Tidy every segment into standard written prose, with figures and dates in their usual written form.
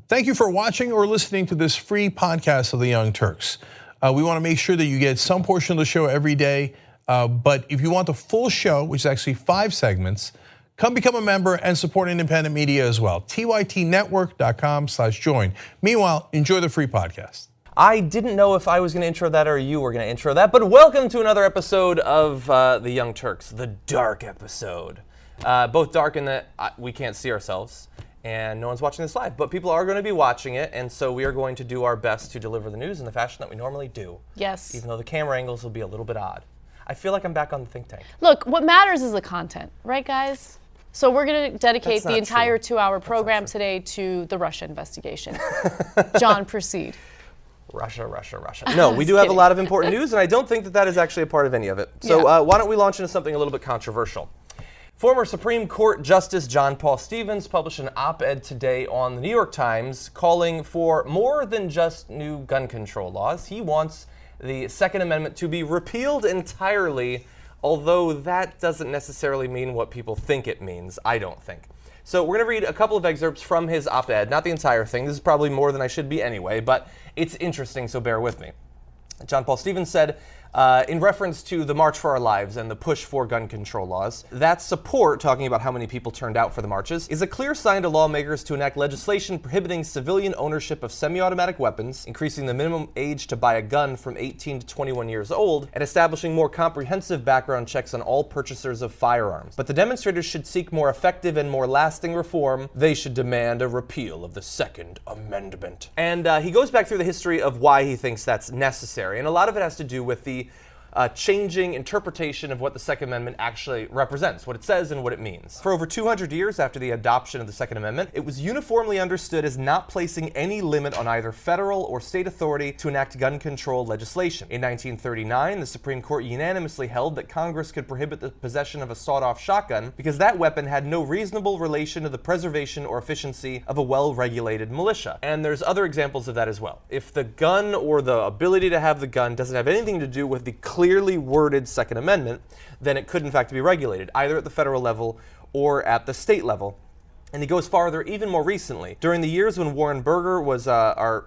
Thank you for watching or listening to this free podcast of the Young Turks. We want to make sure that you get some portion of the show every day, but if you want the full show, which is actually 5 segments, come become a member and support independent media as well. tytnetwork.com/join. Meanwhile, enjoy the free podcast. I didn't know if I was going to intro that or you were going to intro that, but welcome to another episode of The Young Turks, the dark episode. Both dark in that we can't see ourselves, and no one's watching this live, but people are going to be watching it, and so we are going to do our best to deliver the news in the fashion that we normally do. Yes. Even though the camera angles will be a little bit odd. I feel like I'm back on the think tank. Look, what matters is the content, right, guys? So we're going to dedicate the entire 2-hour program today to the Russia investigation. John, proceed. Russia. No, we do have a lot of important news, and I don't think that that is actually a part of any of it. So why don't we launch into something a little bit controversial? Former Supreme Court Justice John Paul Stevens published an op-ed today on the New York Times calling for more than just new gun control laws. He wants the Second Amendment to be repealed entirely, although that doesn't necessarily mean what people think it means, I don't think. So we're going to read a couple of excerpts from his op-ed, not the entire thing. This is probably more than I should be anyway, but it's interesting, so bear with me. John Paul Stevens said, in reference to the March for Our Lives and the push for gun control laws, that support, talking about how many people turned out for the marches, is a clear sign to lawmakers to enact legislation prohibiting civilian ownership of semi-automatic weapons, increasing the minimum age to buy a gun from 18 to 21 years old, and establishing more comprehensive background checks on all purchasers of firearms. But the demonstrators should seek more effective and more lasting reform. They should demand a repeal of the Second Amendment. And he goes back through the history of why he thinks that's necessary, and a lot of it has to do with the changing interpretation of what the Second Amendment actually represents, what it says and what it means. For over 200 years after the adoption of the Second Amendment, it was uniformly understood as not placing any limit on either federal or state authority to enact gun control legislation. In 1939, the Supreme Court unanimously held that Congress could prohibit the possession of a sawed-off shotgun because that weapon had no reasonable relation to the preservation or efficiency of a well-regulated militia. And there's other examples of that as well. If the gun or the ability to have the gun doesn't have anything to do with the clearly worded Second Amendment, then it could in fact be regulated, either at the federal level or at the state level. And he goes farther even more recently. During the years when Warren Burger was our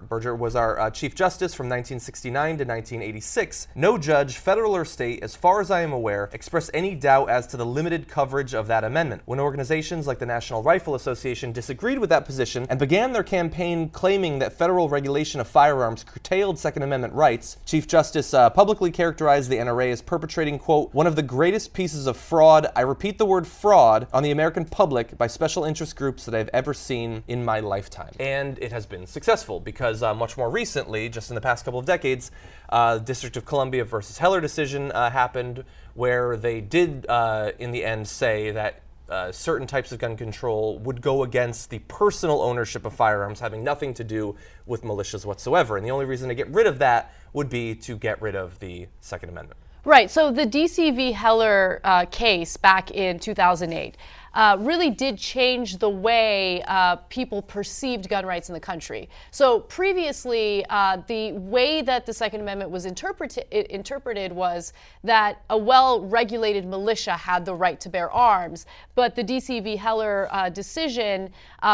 Chief Justice from 1969 to 1986, no judge, federal or state, as far as I am aware, expressed any doubt as to the limited coverage of that amendment. When organizations like the National Rifle Association disagreed with that position and began their campaign claiming that federal regulation of firearms curtailed Second Amendment rights, Chief Justice publicly characterized the NRA as perpetrating, quote, one of the greatest pieces of fraud, I repeat the word fraud, on the American public by special interest groups that I've ever seen in my lifetime. And it has been successful because much more recently, just in the past couple of decades, District of Columbia versus Heller decision happened where they did in the end say that certain types of gun control would go against the personal ownership of firearms, having nothing to do with militias whatsoever. And the only reason to get rid of that would be to get rid of the Second Amendment. Right, so the DC v. Heller case back in 2008 really did change the way people perceived gun rights in the country. So previously, the way that the Second Amendment was interpreted was that a well-regulated militia had the right to bear arms, but the DC v. Heller decision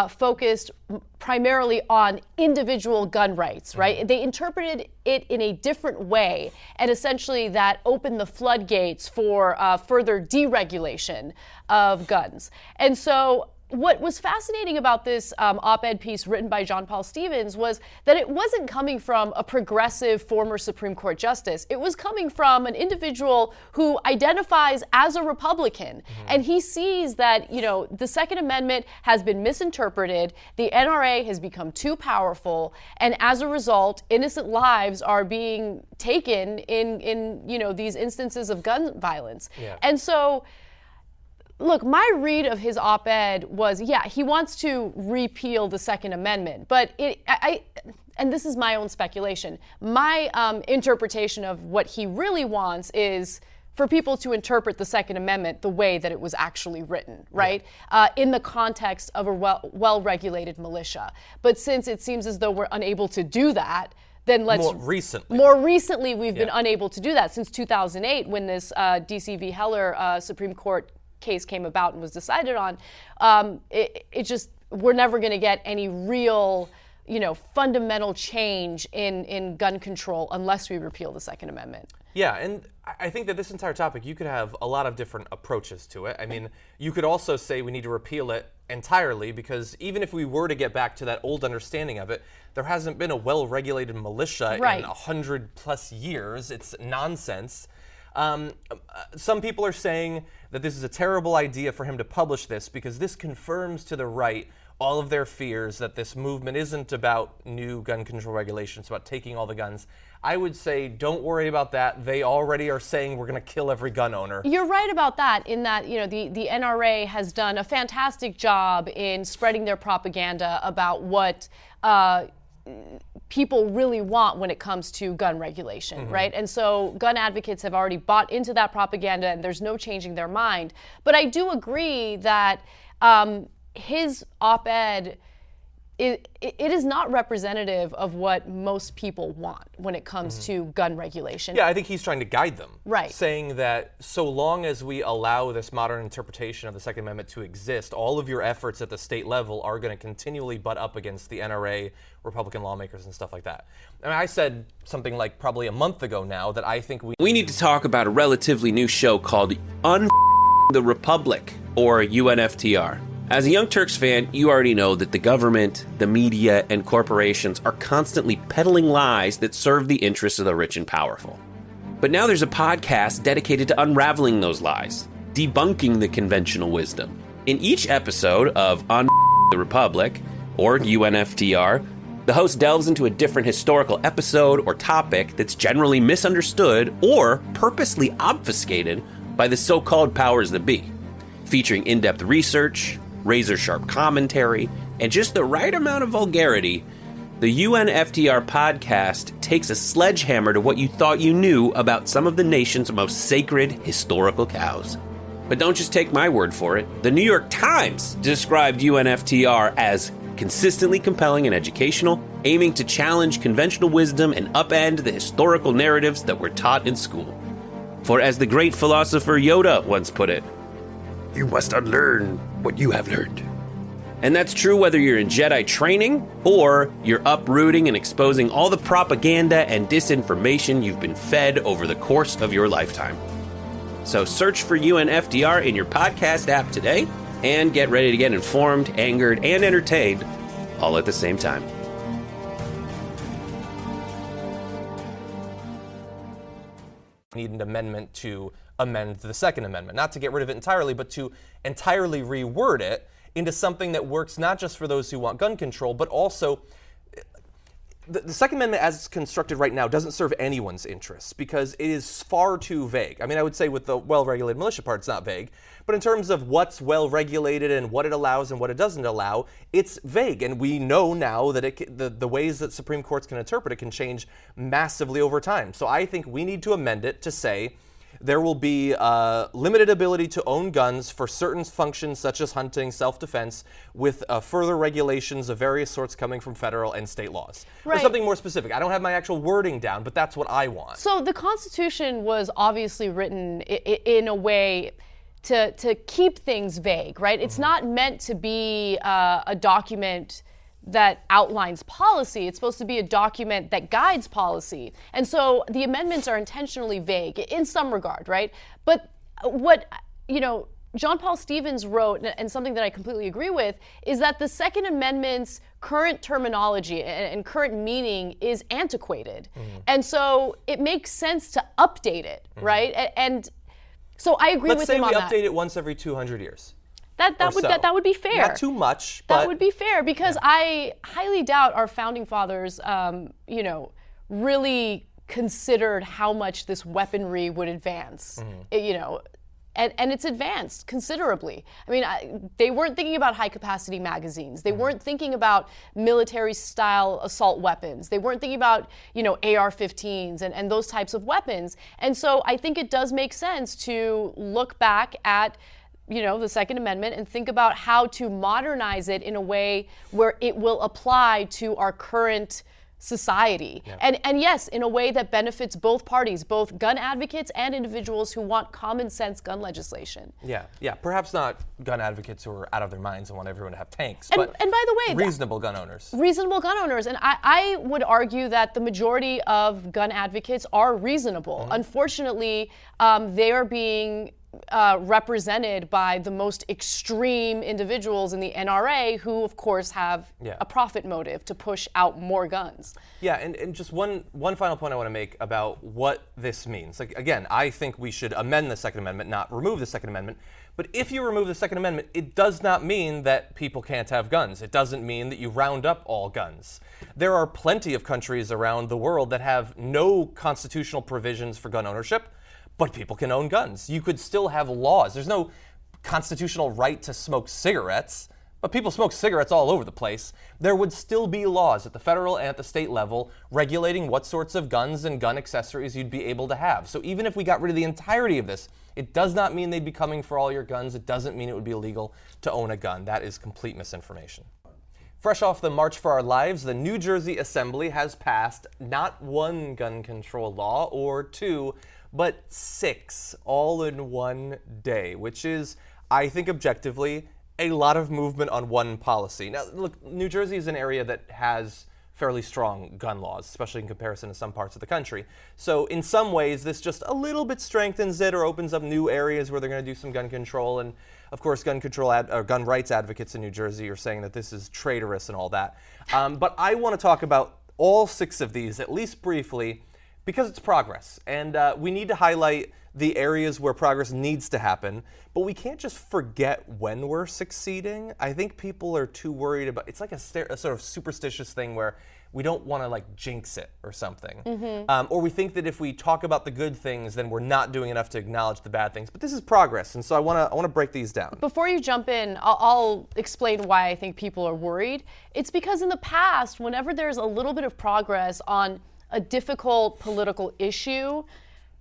focused primarily on individual gun rights, right? They interpreted it in a different way, and essentially that opened the floodgates for further deregulation of guns. And so what was fascinating about this op-ed piece written by John Paul Stevens was that it wasn't coming from a progressive former Supreme Court justice. It was coming from an individual who identifies as a Republican. And he sees that, you know, the Second Amendment has been misinterpreted, the NRA has become too powerful, and as a result, innocent lives are being taken in you know, these instances of gun violence. And so, look, my read of his op-ed was, yeah, he wants to repeal the Second Amendment, but and this is my own speculation, my interpretation of what he really wants is for people to interpret the Second Amendment the way that it was actually written, right? In the context of a well-regulated militia. But since it seems as though we're unable to do that, then let's... More recently, we've been unable to do that since 2008 when this DC v. Heller Supreme Court case came about and was decided on. It just, we're never going to get any real fundamental change in gun control unless we repeal the Second Amendment. Yeah, and I think that this entire topic, you could have a lot of different approaches to it. I mean, you could also say we need to repeal it entirely, because even if we were to get back to that old understanding of it, there hasn't been a well-regulated militia in 100+ years. It's nonsense. Some people are saying that this is a terrible idea for him to publish this because this confirms to the right all of their fears that this movement isn't about new gun control regulations, about taking all the guns. I would say don't worry about that. They already are saying we're going to kill every gun owner. You're right about that, in that the NRA has done a fantastic job in spreading their propaganda about what people really want when it comes to gun regulation, right? And so gun advocates have already bought into that propaganda, and there's no changing their mind. But I do agree that his op-ed, it is not representative of what most people want when it comes to gun regulation. Yeah, I think he's trying to guide them. Right. Saying that so long as we allow this modern interpretation of the Second Amendment to exist, all of your efforts at the state level are going to continually butt up against the NRA, Republican lawmakers, and stuff like that. I mean, I said something like probably a month ago now that I think we need to talk about a relatively new show called the Republic, or UNFTR. As a Young Turks fan, you already know that the government, the media, and corporations are constantly peddling lies that serve the interests of the rich and powerful. But now there's a podcast dedicated to unraveling those lies, debunking the conventional wisdom. In each episode of the Republic, or UNFTR, the host delves into a different historical episode or topic that's generally misunderstood or purposely obfuscated by the so-called powers that be, featuring in-depth research, razor-sharp commentary, and just the right amount of vulgarity. The UNFTR podcast takes a sledgehammer to what you thought you knew about some of the nation's most sacred historical cows. But don't just take my word for it. The New York Times described UNFTR as consistently compelling and educational, aiming to challenge conventional wisdom and upend the historical narratives that were taught in school. For as the great philosopher Yoda once put it, you must unlearn what you have learned. And that's true whether you're in Jedi training or you're uprooting and exposing all the propaganda and disinformation you've been fed over the course of your lifetime. So search for UNFTR in your podcast app today and get ready to get informed, angered, and entertained all at the same time. Need an amendment to amend the Second Amendment, not to get rid of it entirely, but to entirely reword it into something that works not just for those who want gun control, but also the Second Amendment as it's constructed right now doesn't serve anyone's interests because it is far too vague. I mean, I would say with the well-regulated militia part, it's not vague, but in terms of what's well-regulated and what it allows and what it doesn't allow, it's vague. And we know now that the ways that Supreme Courts can interpret it can change massively over time. So I think we need to amend it to say there will be limited ability to own guns for certain functions such as hunting, self-defense, with further regulations of various sorts coming from federal and state laws. Right. Or something more specific. I don't have my actual wording down, but that's what I want. So the Constitution was obviously written in a way to keep things vague, right? It's not meant to be a document that outlines policy. It's supposed to be a document that guides policy. And so the amendments are intentionally vague in some regard, right? But what, John Paul Stevens wrote, and something that I completely agree with, is that the Second Amendment's current terminology and current meaning is antiquated. And so it makes sense to update it, right? And so I agree with him on that. Let's say we update it once every 200 years. That would be fair. Not too much, but that would be fair because I highly doubt our founding fathers, really considered how much this weaponry would advance. And it's advanced considerably. I mean, they weren't thinking about high-capacity magazines. They weren't thinking about military-style assault weapons. They weren't thinking about, AR-15s and those types of weapons. And so I think it does make sense to look back at the Second Amendment and think about how to modernize it in a way where it will apply to our current society. And yes, in a way that benefits both parties, both gun advocates and individuals who want common sense gun legislation. Yeah, perhaps not gun advocates who are out of their minds and want everyone to have tanks, And but by the way, reasonable gun owners. Reasonable gun owners. And I would argue that the majority of gun advocates are reasonable. Unfortunately, they are being represented by the most extreme individuals in the NRA who, of course, have a profit motive to push out more guns. Yeah, and just one final point I want to make about what this means. Like, again, I think we should amend the Second Amendment, not remove the Second Amendment. But if you remove the Second Amendment, it does not mean that people can't have guns. It doesn't mean that you round up all guns. There are plenty of countries around the world that have no constitutional provisions for gun ownership, but people can own guns. You could still have laws. There's no constitutional right to smoke cigarettes, but people smoke cigarettes all over the place. There would still be laws at the federal and at the state level regulating what sorts of guns and gun accessories you'd be able to have. So even if we got rid of the entirety of this, it does not mean they'd be coming for all your guns. It doesn't mean it would be illegal to own a gun. That is complete misinformation. Fresh off the March for Our Lives, the New Jersey Assembly has passed not one gun control law or two, but 6 all in one day, which is, I think objectively, a lot of movement on one policy. Now, look, New Jersey is an area that has fairly strong gun laws, especially in comparison to some parts of the country. So in some ways, this just a little bit strengthens it or opens up new areas where they're going to do some gun control. And of course, gun rights advocates in New Jersey are saying that this is traitorous and all that. But I want to talk about all 6 of these, at least briefly, because it's progress. And we need to highlight the areas where progress needs to happen, but we can't just forget when we're succeeding. I think people are too worried about, it's like a sort of superstitious thing where we don't want to like jinx it or something. Or we think that if we talk about the good things, then we're not doing enough to acknowledge the bad things. But this is progress, and so I want to break these down. Before you jump in, I'll explain why I think people are worried. It's because in the past, whenever there's a little bit of progress on a difficult political issue,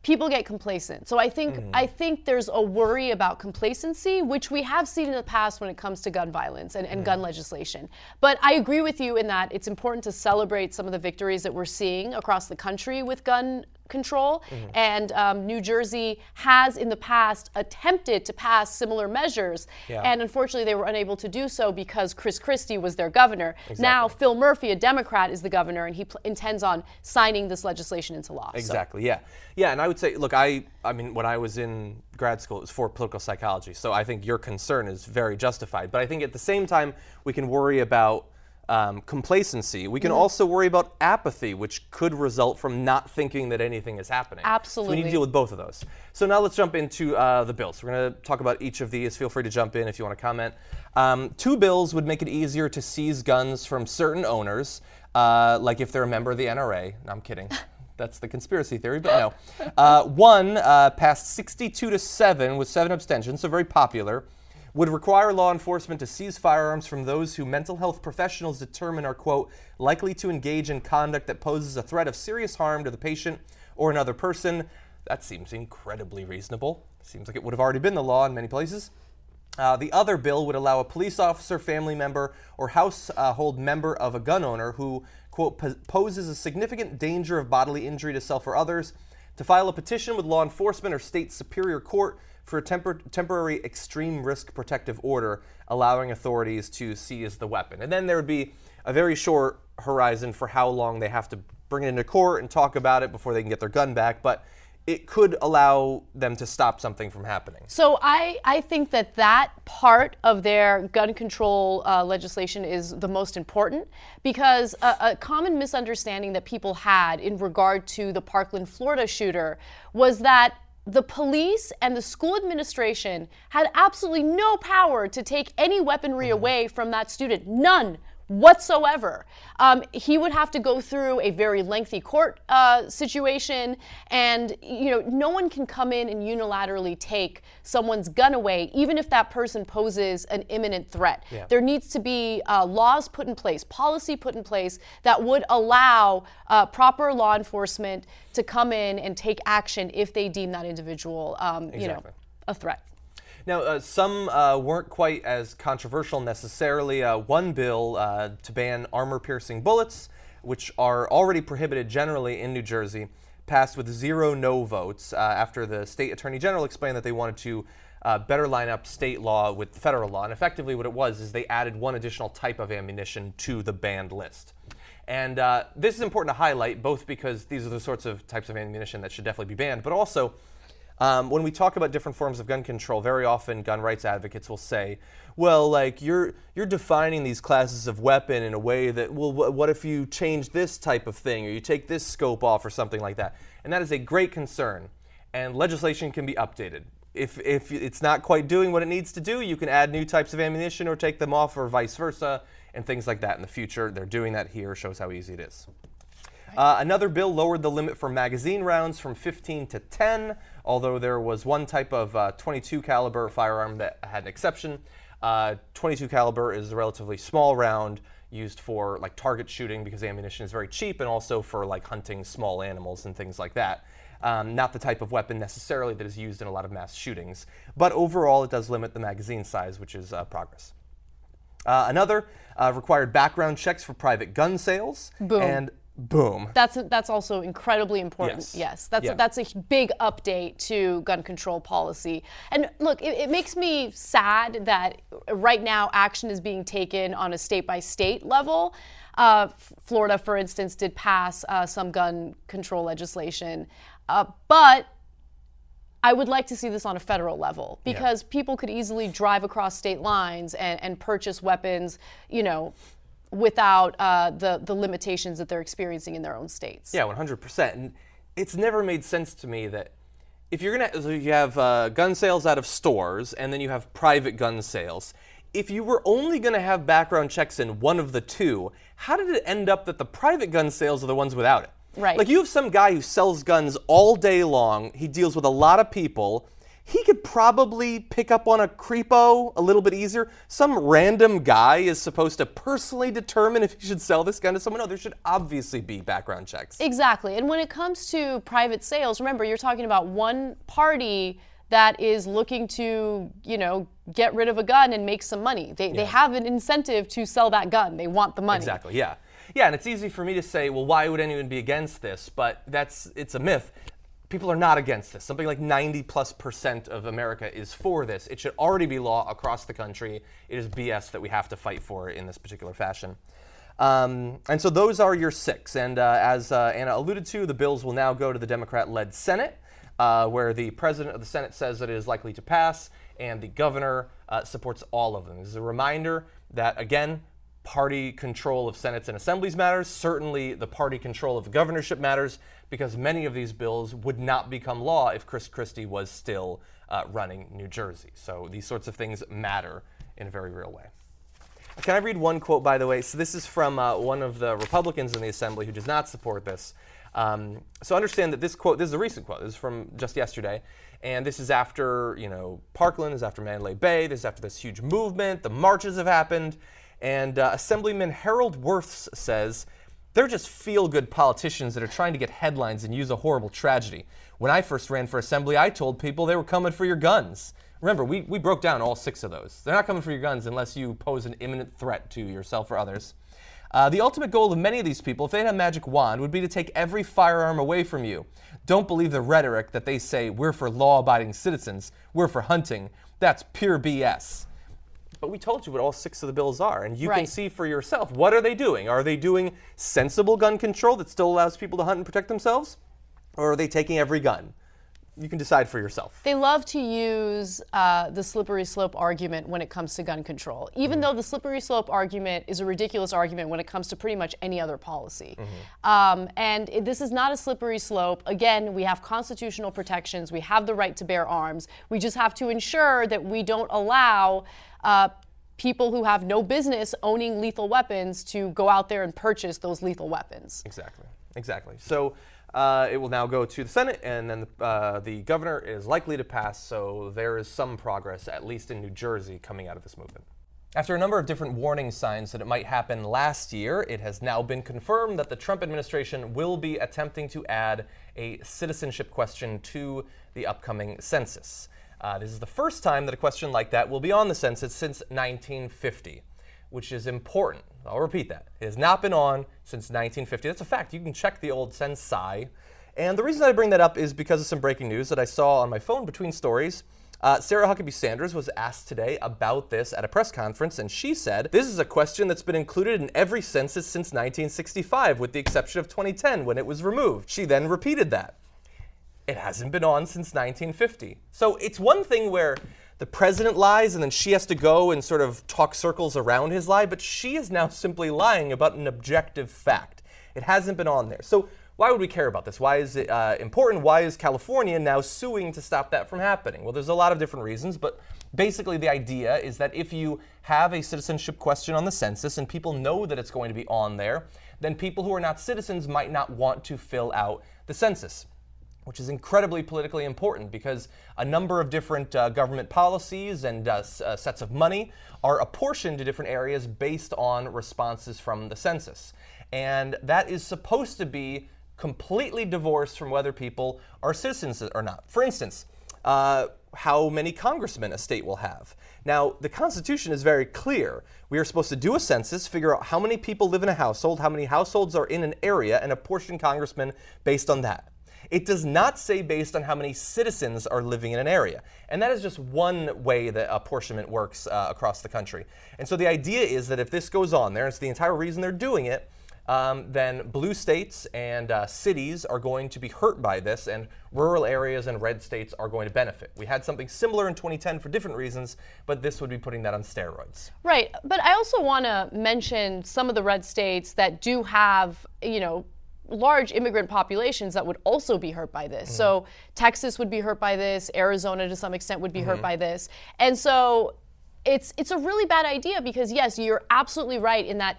people get complacent. So I think there's a worry about complacency, which we have seen in the past when it comes to gun violence and gun legislation. But I agree with you in that it's important to celebrate some of the victories that we're seeing across the country with gun control. And New Jersey has in the past attempted to pass similar measures. And unfortunately, they were unable to do so because Chris Christie was their governor. Now, Phil Murphy, a Democrat, is the governor, and he intends on signing this legislation into law. Exactly, yeah. Yeah, and I would say, look, I mean, when I was in grad school, it was for political psychology. So I think your concern is very justified. But I think at the same time, we can worry about complacency. We can also worry about apathy, which could result from not thinking that anything is happening. Absolutely. So we need to deal with both of those. So now let's jump into the bills. We're going to talk about each of these. Feel free to jump in if you want to comment. 2 bills would make it easier to seize guns from certain owners, like if they're a member of the NRA. No, I'm kidding. That's the conspiracy theory, but no. One passed 62-7 with 7 abstentions, so very popular. Would require law enforcement to seize firearms from those who mental health professionals determine are, quote, likely to engage in conduct that poses a threat of serious harm to the patient or another person. That seems incredibly reasonable. Seems like it would have already been the law in many places. The other bill would allow a police officer, family member, or household member of a gun owner who, quote, poses a significant danger of bodily injury to self or others to file a petition with law enforcement or state superior court for a temporary extreme risk protective order, allowing authorities to seize the weapon. And then there would be a very short horizon for how long they have to bring it into court and talk about it before they can get their gun back, but it could allow them to stop something from happening. So I think that part of their gun control legislation is the most important, because a common misunderstanding that people had in regard to the Parkland, Florida shooter was that the police and the school administration had absolutely no power to take any weaponry away from that student. None whatsoever. He would have to go through a very lengthy court situation, and no one can come in and unilaterally take someone's gun away, even if that person poses an imminent threat. There needs to be laws put in place, policy put in place that would allow proper law enforcement to come in and take action if they deem that individual, a threat. Now, some weren't quite as controversial necessarily. One bill to ban armor-piercing bullets which are already prohibited generally in New Jersey, passed with 0 no votes after the state attorney general explained that they wanted to better line up state law with federal law. And effectively what it was is they added one additional type of ammunition to the banned list. And this is important to highlight, both because these are the sorts of types of ammunition that should definitely be banned, but also when we talk about different forms of gun control, very often gun rights advocates will say, well, like, you're defining these classes of weapon in a way that, well, what if you change this type of thing, or you take this scope off, or something like that? And that is a great concern, and legislation can be updated. If it's not quite doing what it needs to do, you can add new types of ammunition or take them off, or vice versa, and things like that in the future. They're doing that here, shows how easy it is. Another bill lowered the limit for magazine rounds from 15 to 10, although there was one type of 22 caliber firearm that had an exception. 22 caliber is a relatively small round used for like target shooting because ammunition is very cheap, and also for like hunting small animals and things like that. Not the type of weapon necessarily that is used in a lot of mass shootings, but overall it does limit the magazine size, which is progress. Another required background checks for private gun sales. Boom. And boom. That's also incredibly important. Yes, that's a big update to gun control policy. And look, it makes me sad that right now action is being taken on a state-by-state level. Florida, for instance, did pass some gun control legislation, but I would like to see this on a federal level, because people could easily drive across state lines and purchase weapons, without the limitations that they're experiencing in their own states. Yeah, 100%. And it's never made sense to me that if you're you have gun sales out of stores, and then you have private gun sales. If you were only going to have background checks in one of the two, how did it end up that the private gun sales are the ones without it? Right. Like, you have some guy who sells guns all day long. He deals with a lot of people. He could probably pick up on a creepo a little bit easier. Some random guy is supposed to personally determine if he should sell this gun to someone. No, there should obviously be background checks. Exactly. And when it comes to private sales, remember, you're talking about one party that is looking to, get rid of a gun and make some money. They have an incentive to sell that gun. They want the money. Exactly, yeah. Yeah, and it's easy for me to say, well, why would anyone be against this? But it's a myth. People are not against this. Something like 90+% of America is for this. It should already be law across the country. It is BS that we have to fight for it in this particular fashion. And so those are your 6. And as Anna alluded to, the bills will now go to the Democrat-led Senate, where the president of the Senate says that it is likely to pass, and the governor supports all of them. This is a reminder that, again, party control of Senates and Assemblies matters. Certainly the party control of the governorship matters, because many of these bills would not become law if Chris Christie was still running New Jersey. So these sorts of things matter in a very real way. Can I read one quote, by the way? So this is from one of the Republicans in the Assembly who does not support this. So understand that this quote, this is a recent quote, this is from just yesterday, and this is after, Parkland, this is after Mandalay Bay, this is after this huge movement, the marches have happened, and Assemblyman Harold Worths says, "They're just feel-good politicians that are trying to get headlines and use a horrible tragedy. When I first ran for Assembly, I told people they were coming for your guns." Remember, we broke down all 6 of those. They're not coming for your guns unless you pose an imminent threat to yourself or others. The ultimate goal of many of these people, if they had a magic wand, would be to take every firearm away from you. Don't believe the rhetoric that they say, "We're for law-abiding citizens, we're for hunting." That's pure BS. But we told you what all 6 of the bills are, and you can see for yourself, what are they doing? Are they doing sensible gun control that still allows people to hunt and protect themselves? Or are they taking every gun? You can decide for yourself. They love to use the slippery slope argument when it comes to gun control, even though the slippery slope argument is a ridiculous argument when it comes to pretty much any other policy. And this is not a slippery slope. Again, we have constitutional protections. We have the right to bear arms. We just have to ensure that we don't allow people who have no business owning lethal weapons to go out there and purchase those lethal weapons. Exactly. So it will now go to the Senate, and then the governor is likely to pass, so there is some progress, at least in New Jersey, coming out of this movement. After a number of different warning signs that it might happen last year, it has now been confirmed that the Trump administration will be attempting to add a citizenship question to the upcoming census. This is the first time that a question like that will be on the census since 1950. which is important. I'll repeat that. It has not been on since 1950. That's a fact. You can check the old Census. And the reason I bring that up is because of some breaking news that I saw on my phone between stories. Sarah Huckabee Sanders was asked today about this at a press conference, and she said, "This is a question that's been included in every census since 1965, with the exception of 2010 when it was removed." She then repeated that. It hasn't been on since 1950. So it's one thing where the president lies and then she has to go and sort of talk circles around his lie, but she is now simply lying about an objective fact. It hasn't been on there. So why would we care about this? Why is it important? Why is California now suing to stop that from happening? Well, there's a lot of different reasons, but basically the idea is that if you have a citizenship question on the census and people know that it's going to be on there, then people who are not citizens might not want to fill out the census, which is incredibly politically important because a number of different government policies and sets of money are apportioned to different areas based on responses from the census. And that is supposed to be completely divorced from whether people are citizens or not. For instance, how many congressmen a state will have. Now, the Constitution is very clear. We are supposed to do a census, figure out how many people live in a household, how many households are in an area, and apportion congressmen based on that. It does not say based on how many citizens are living in an area. And that is just one way that apportionment works across the country. And so the idea is that if this goes on there, it's the entire reason they're doing it, then blue states and cities are going to be hurt by this, and rural areas and red states are going to benefit. We had something similar in 2010 for different reasons, but this would be putting that on steroids. Right, but I also want to mention some of the red states that do have, large immigrant populations that would also be hurt by this. So Texas would be hurt by this, Arizona to some extent would be hurt by this. And so it's a really bad idea because yes, you're absolutely right in that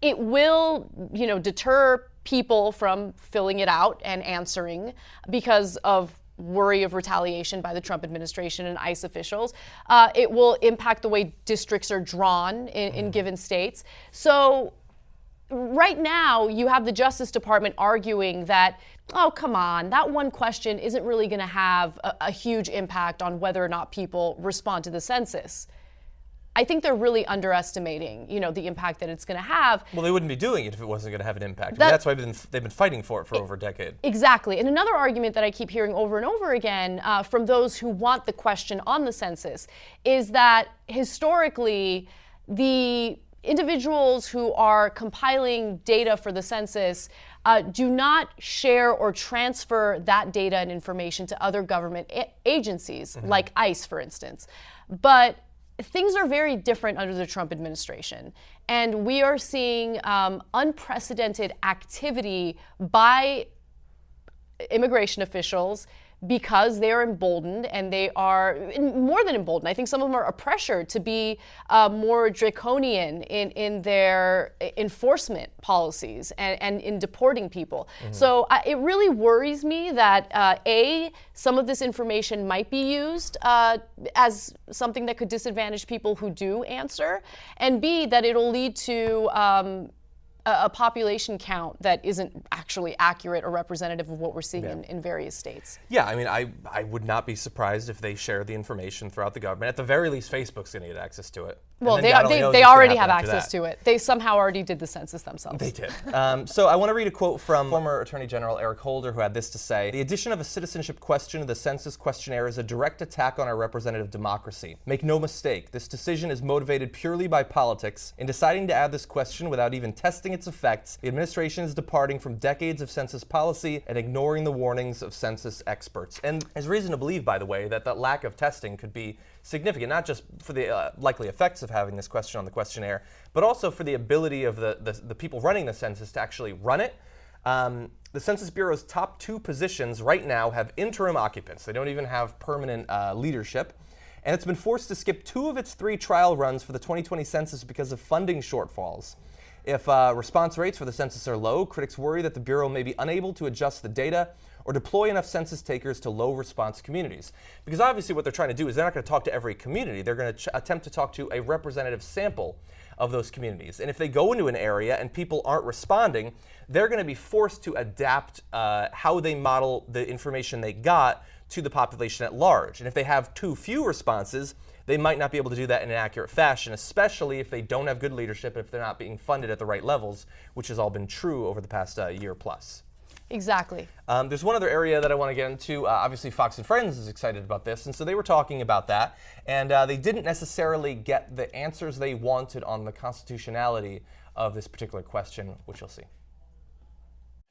it will, deter people from filling it out and answering because of worry of retaliation by the Trump administration and ICE officials. It will impact the way districts are drawn in given states. So right now, you have the Justice Department arguing that, oh, come on, that one question isn't really going to have a huge impact on whether or not people respond to the census. I think they're really underestimating, the impact that it's going to have. Well, they wouldn't be doing it if it wasn't going to have an impact. That's why they've been fighting for it for over a decade. Exactly. And another argument that I keep hearing over and over again from those who want the question on the census is that historically, the individuals who are compiling data for the census do not share or transfer that data and information to other government agencies, like ICE, for instance. But things are very different under the Trump administration. And we are seeing unprecedented activity by immigration officials because they are emboldened, and they are more than emboldened. I think some of them are pressured to be more draconian in their enforcement policies and in deporting people. So it really worries me that some of this information might be used as something that could disadvantage people who do answer, and B, that it'll lead to a population count that isn't actually accurate or representative of what we're seeing in various states. Yeah, I mean, I would not be surprised if they share the information throughout the government. At the very least, Facebook's going to get access to it. Well, they already have access to it. They somehow already did the census themselves. They did. So I want to read a quote from former Attorney General Eric Holder, who had this to say: "The addition of a citizenship question to the census questionnaire is a direct attack on our representative democracy. Make no mistake, this decision is motivated purely by politics. In deciding to add this question without even testing its effects, the administration is departing from decades of census policy and ignoring the warnings of census experts." And there's reason to believe, by the way, that that lack of testing could be significant, not just for the likely effects of having this question on the questionnaire, but also for the ability of the people running the census to actually run it. The Census Bureau's top 2 positions right now have interim occupants. They don't even have permanent leadership. And it's been forced to skip 2 of its 3 trial runs for the 2020 census because of funding shortfalls. If response rates for the census are low, critics worry that the Bureau may be unable to adjust the data or deploy enough census takers to low response communities. Because obviously what they're trying to do is they're not going to talk to every community. They're going to attempt to talk to a representative sample of those communities. And if they go into an area and people aren't responding, they're going to be forced to adapt how they model the information they got to the population at large. And if they have too few responses, they might not be able to do that in an accurate fashion, especially if they don't have good leadership, if they're not being funded at the right levels, which has all been true over the past year plus. Exactly. There's one other area that I want to get into. Obviously, Fox and Friends is excited about this, and so they were talking about that, and they didn't necessarily get the answers they wanted on the constitutionality of this particular question, which you'll see.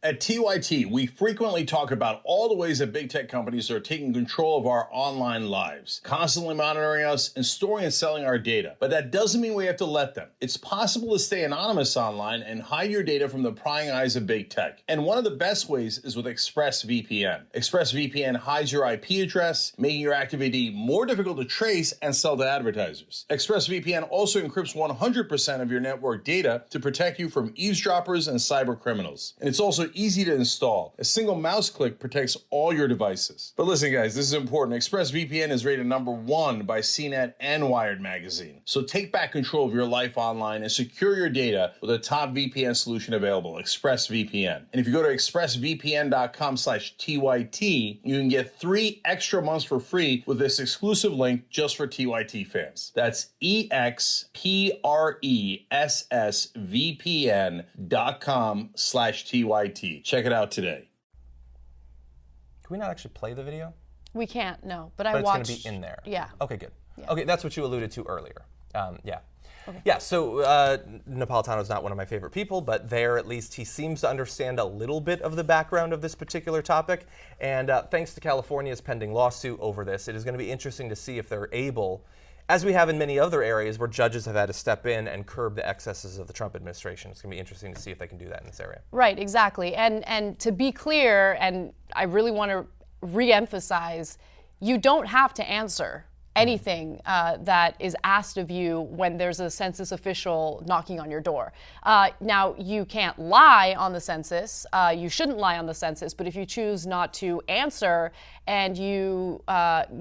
At TYT, we frequently talk about all the ways that big tech companies are taking control of our online lives, constantly monitoring us and storing and selling our data. But that doesn't mean we have to let them. It's possible to stay anonymous online and hide your data from the prying eyes of big tech. And one of the best ways is with ExpressVPN. ExpressVPN hides your IP address, making your activity more difficult to trace and sell to advertisers. ExpressVPN also encrypts 100% of your network data to protect you from eavesdroppers and cyber criminals. And it's also easy to install. A single mouse click protects all your devices. But listen, guys, this is important. ExpressVPN is rated #1 by CNET and Wired magazine. So take back control of your life online and secure your data with a top VPN solution available, ExpressVPN. And if you go to expressvpn.com/TYT, you can get 3 extra months for free with this exclusive link just for TYT fans. That's expressvpn.com/TYT. Check it out today. Can we not actually play the video? We can't, no. But I But watched. it's going to be in there. Yeah. Okay, good. Yeah. Okay, that's what you alluded to earlier. Yeah. Okay. Yeah, so Napolitano's not one of my favorite people, but there at least he seems to understand a little bit of the background of this particular topic. And thanks to California's pending lawsuit over this, it is going to be interesting to see if they're able, as we have in many other areas where judges have had to step in and curb the excesses of the Trump administration. It's going to be interesting to see if they can do that in this area. Right, exactly. And to be clear, and I really want to re-emphasize, you don't have to answer anything that is asked of you when there's a census official knocking on your door. Now, you can't lie on the census. You shouldn't lie on the census, but if you choose not to answer and you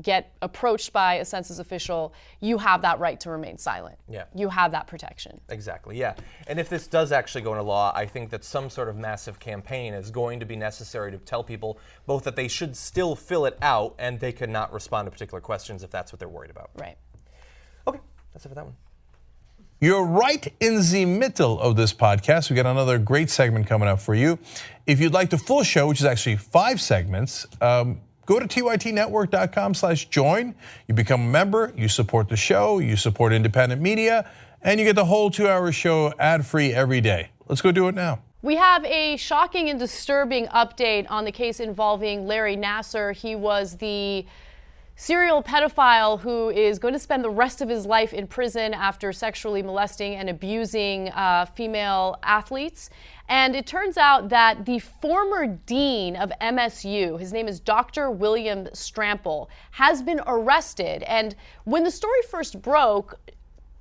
get approached by a census official, you have that right to remain silent. Yeah. You have that protection. Exactly, yeah. And if this does actually go into law, I think that some sort of massive campaign is going to be necessary to tell people both that they should still fill it out and they cannot respond to particular questions if that's what they're worried about. Right. Okay, that's it for that one. You're right in the middle of this podcast. We got another great segment coming up for you. If you'd like the full show, which is actually 5 segments, go to tytnetwork.com/join. You become a member, you support the show, you support independent media, and you get the whole 2-hour show ad-free every day. Let's go do it now. We have a shocking and disturbing update on the case involving Larry Nassar. He was the serial pedophile who is going to spend the rest of his life in prison after sexually molesting and abusing female athletes. And it turns out that the former dean of MSU, his name is Dr. William Strample, has been arrested. And when the story first broke,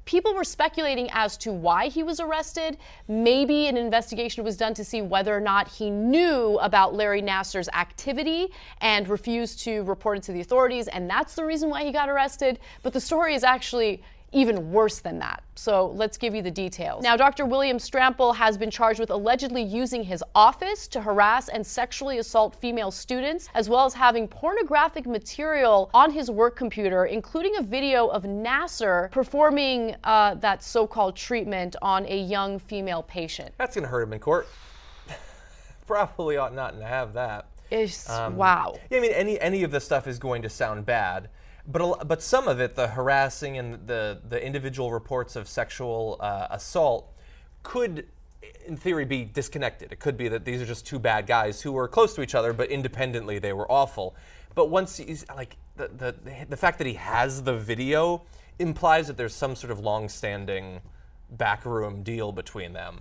people were speculating as to why he was arrested. Maybe an investigation was done to see whether or not he knew about Larry Nassar's activity and refused to report it to the authorities, and that's the reason why he got arrested. But the story is actually even worse than that. So let's give you the details. Now, Dr. William Strample has been charged with allegedly using his office to harass and sexually assault female students, as well as having pornographic material on his work computer, including a video of Nassar performing that so-called treatment on a young female patient. That's going to hurt him in court. Probably ought not to have that. Wow. Yeah, I mean, any of this stuff is going to sound bad. But some of it, the harassing and the individual reports of sexual assault, could, in theory, be disconnected. It could be that these are just 2 bad guys who were close to each other, but independently they were awful. But once he's like the fact that he has the video implies that there's some sort of long-standing backroom deal between them.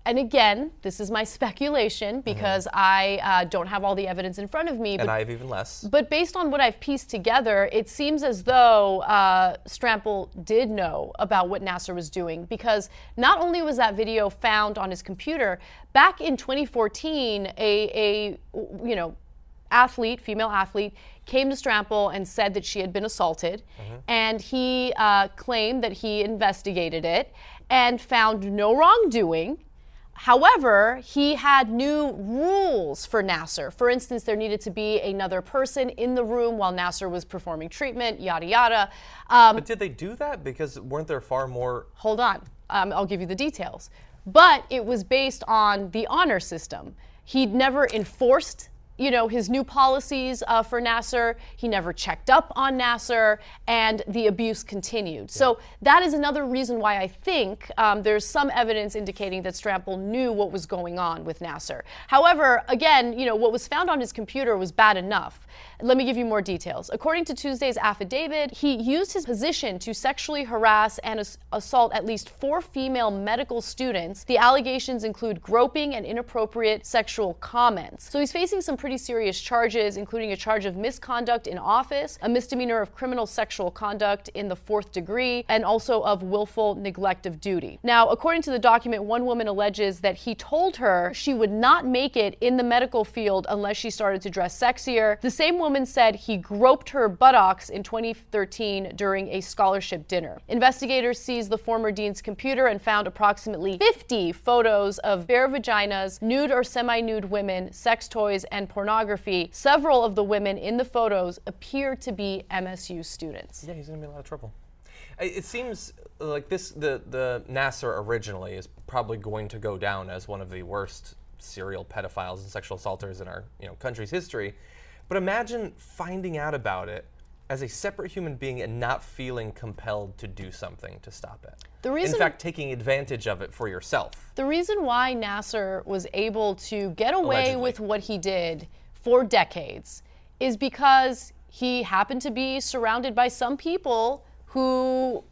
And again, this is my speculation because I don't have all the evidence in front of me. And I have even less. But based on what I've pieced together, it seems as though Strample did know about what Nassar was doing, because not only was that video found on his computer, back in 2014, a female athlete, came to Strample and said that she had been assaulted, and he claimed that he investigated it and found no wrongdoing. However, he had new rules for Nassar. For instance, there needed to be another person in the room while Nassar was performing treatment, yada, yada. But did they do that? Because weren't there far more... Hold on, I'll give you the details. But it was based on the honor system. He'd never enforced his new policies for Nassar. He never checked up on Nassar, and the abuse continued. Yeah. So that is another reason why I think there's some evidence indicating that Strample knew what was going on with Nassar. However, again, what was found on his computer was bad enough. Let me give you more details. According to Tuesday's affidavit, he used his position to sexually harass and assault at least 4 female medical students. The allegations include groping and inappropriate sexual comments. So he's facing some pretty serious charges, including a charge of misconduct in office, a misdemeanor of criminal sexual conduct in the 4th degree, and also of willful neglect of duty. Now, according to the document, one woman alleges that he told her she would not make it in the medical field unless she started to dress sexier. The same woman said he groped her buttocks in 2013 during a scholarship dinner. Investigators seized the former dean's computer and found approximately 50 photos of bare vaginas, nude or semi-nude women, sex toys, and pornography. Several of the women in the photos appear to be MSU students. Yeah, he's going to be in a lot of trouble. It seems like the Nassar originally is probably going to go down as one of the worst serial pedophiles and sexual assaulters in our country's history. But imagine finding out about it as a separate human being and not feeling compelled to do something to stop it. In fact, taking advantage of it for yourself. The reason why Nassar was able to get away Allegedly. with what he did for decades is because he happened to be surrounded by some people who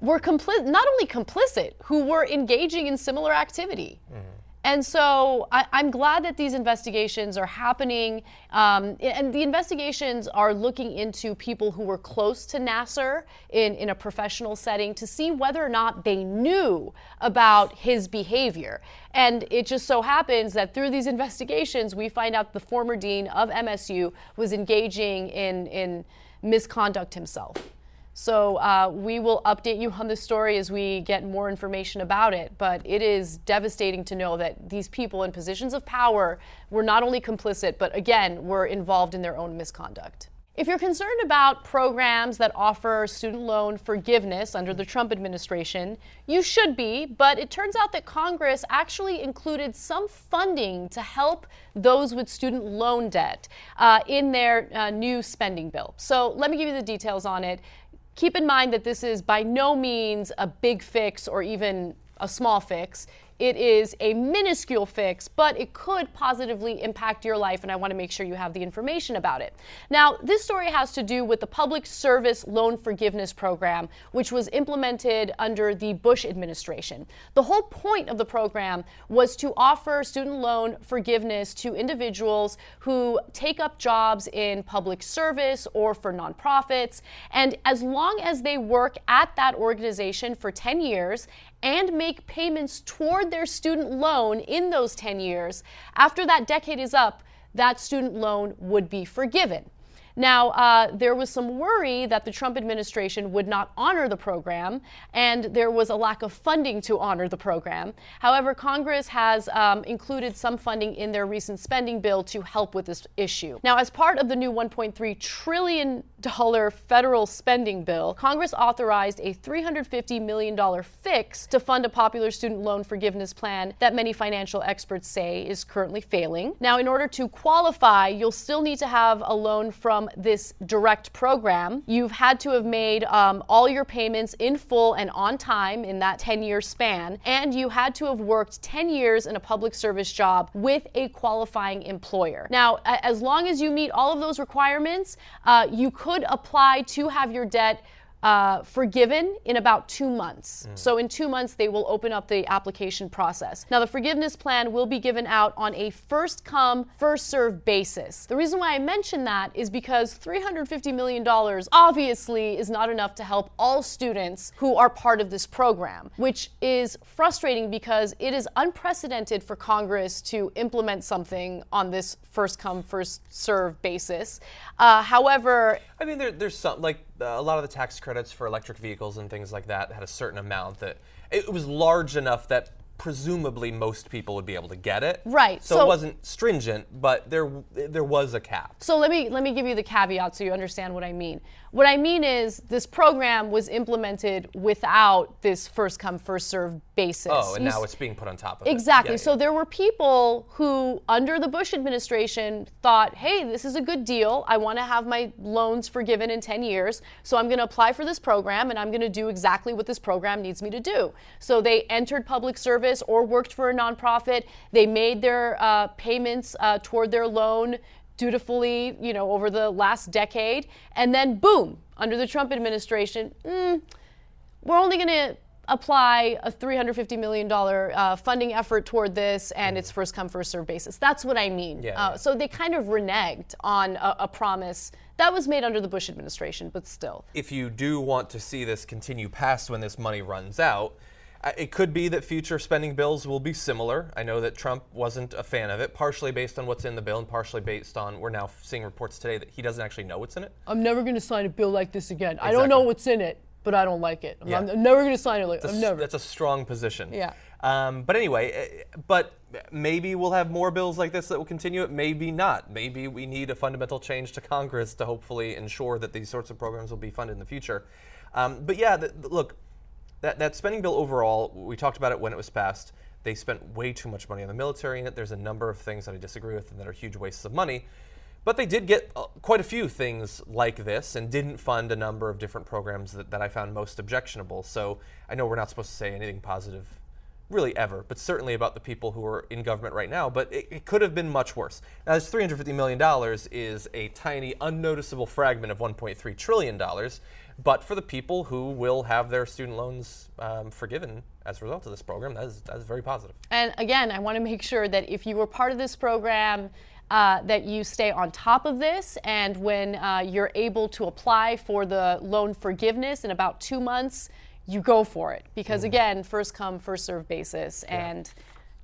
were not only complicit, who were engaging in similar activity. Mm-hmm. And so I'm glad that these investigations are happening, and the investigations are looking into people who were close to Nassar in a professional setting to see whether or not they knew about his behavior. And it just so happens that through these investigations, we find out the former dean of MSU was engaging in misconduct himself. So we will update you on this story as we get more information about it. But it is devastating to know that these people in positions of power were not only complicit, but again, were involved in their own misconduct. If you're concerned about programs that offer student loan forgiveness under the Trump administration, you should be, but it turns out that Congress actually included some funding to help those with student loan debt in their new spending bill. So let me give you the details on it. Keep in mind that this is by no means a big fix or even a small fix. It is a minuscule fix, but it could positively impact your life, and I want to make sure you have the information about it. Now, this story has to do with the Public Service Loan Forgiveness Program, which was implemented under the Bush administration. The whole point of the program was to offer student loan forgiveness to individuals who take up jobs in public service or for nonprofits, and as long as they work at that organization for 10 years and make payments toward their student loan in those 10 years, after that decade is up, that student loan would be forgiven. Now, there was some worry that the Trump administration would not honor the program, and there was a lack of funding to honor the program. However, Congress has included some funding in their recent spending bill to help with this issue. Now, as part of the new $1.3 trillion federal spending bill, Congress authorized a $350 million fix to fund a popular student loan forgiveness plan that many financial experts say is currently failing. Now, in order to qualify, you'll still need to have a loan from this direct program. You've had to have made all your payments in full and on time in that 10-year span, and you had to have worked 10 years in a public service job with a qualifying employer. Now, as long as you meet all of those requirements, you could apply to have your debt forgiven in about 2 months. So in 2 months, they will open up the application process. Now, the forgiveness plan will be given out on a first come, first served basis. The reason why I mention that is because $350 million obviously is not enough to help all students who are part of this program, which is frustrating because it is unprecedented for Congress to implement something on this first come, first served basis. However, I mean, there's some, like a lot of the tax credits for electric vehicles and things like that had a certain amount that it was large enough that presumably most people would be able to get it. Right. So it wasn't stringent, but there was a cap. So let me give you the caveat so you understand what I mean. What I mean is this program was implemented without this first come, first served basis. Oh, and now it's being put on top of it. Exactly. Yeah, So there were people who, under the Bush administration, thought, hey, this is a good deal. I want to have my loans forgiven in 10 years. So I'm going to apply for this program, and I'm going to do exactly what this program needs me to do. So they entered public service or worked for a nonprofit. They made their payments toward their loan dutifully, over the last decade. And then, boom, under the Trump administration, we're only going to apply a $350 million funding effort toward this, and it's first come, first served basis. That's what I mean. So they kind of reneged on a promise that was made under the Bush administration, but still. If you do want to see this continue past when this money runs out, it could be that future spending bills will be similar. I know that Trump wasn't a fan of it, partially based on what's in the bill and partially based on, we're now seeing reports today that he doesn't actually know what's in it. I'm never going to sign a bill like this again. I don't know what's in it, but I don't like it. Yeah. I'm never going to sign it. That's a strong position. Yeah. But anyway, maybe we'll have more bills like this that will continue it, maybe not. Maybe we need a fundamental change to Congress to hopefully ensure that these sorts of programs will be funded in the future. But yeah, look, that spending bill overall, we talked about it when it was passed. They spent way too much money on the military in it. There's a number of things that I disagree with and that are huge wastes of money. But they did get quite a few things like this and didn't fund a number of different programs that I found most objectionable. So I know we're not supposed to say anything positive really ever, but certainly about the people who are in government right now. But it could have been much worse. Now, this $350 million is a tiny, unnoticeable fragment of $1.3 trillion. But for the people who will have their student loans forgiven as a result of this program, that is very positive. And again, I want to make sure that if you were part of this program, that you stay on top of this, and when you're able to apply for the loan forgiveness in about 2 months, you go for it. Because again, first come, first served basis, and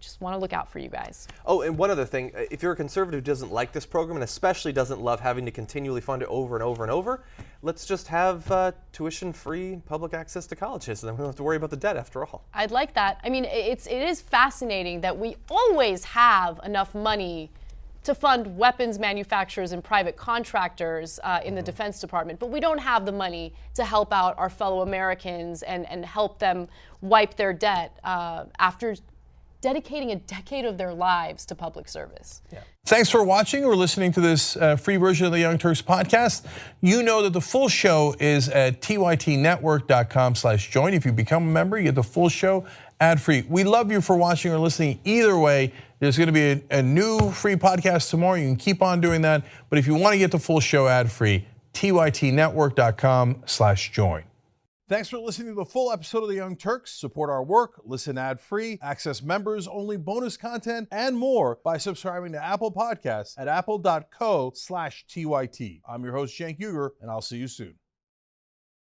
just want to look out for you guys. Oh, and one other thing, if you're a conservative who doesn't like this program and especially doesn't love having to continually fund it over and over and over, let's just have tuition-free public access to colleges, and then we don't have to worry about the debt after all. I'd like that. I mean, it is fascinating that we always have enough money to fund weapons manufacturers and private contractors in the Defense Department, but we don't have the money to help out our fellow Americans and help them wipe their debt after dedicating a decade of their lives to public service. Yeah. Thanks for watching or listening to this free version of the Young Turks podcast. You know that the full show is at tytnetwork.com/join. If you become a member, you get the full show ad-free. We love you for watching or listening either way. There's going to be a new free podcast tomorrow. You can keep on doing that. But if you want to get the full show ad-free, tytnetwork.com/join. Thanks for listening to the full episode of The Young Turks. Support our work, listen ad-free, access members-only bonus content, and more by subscribing to Apple Podcasts at apple.co/TYT. I'm your host, Cenk Uygur, and I'll see you soon.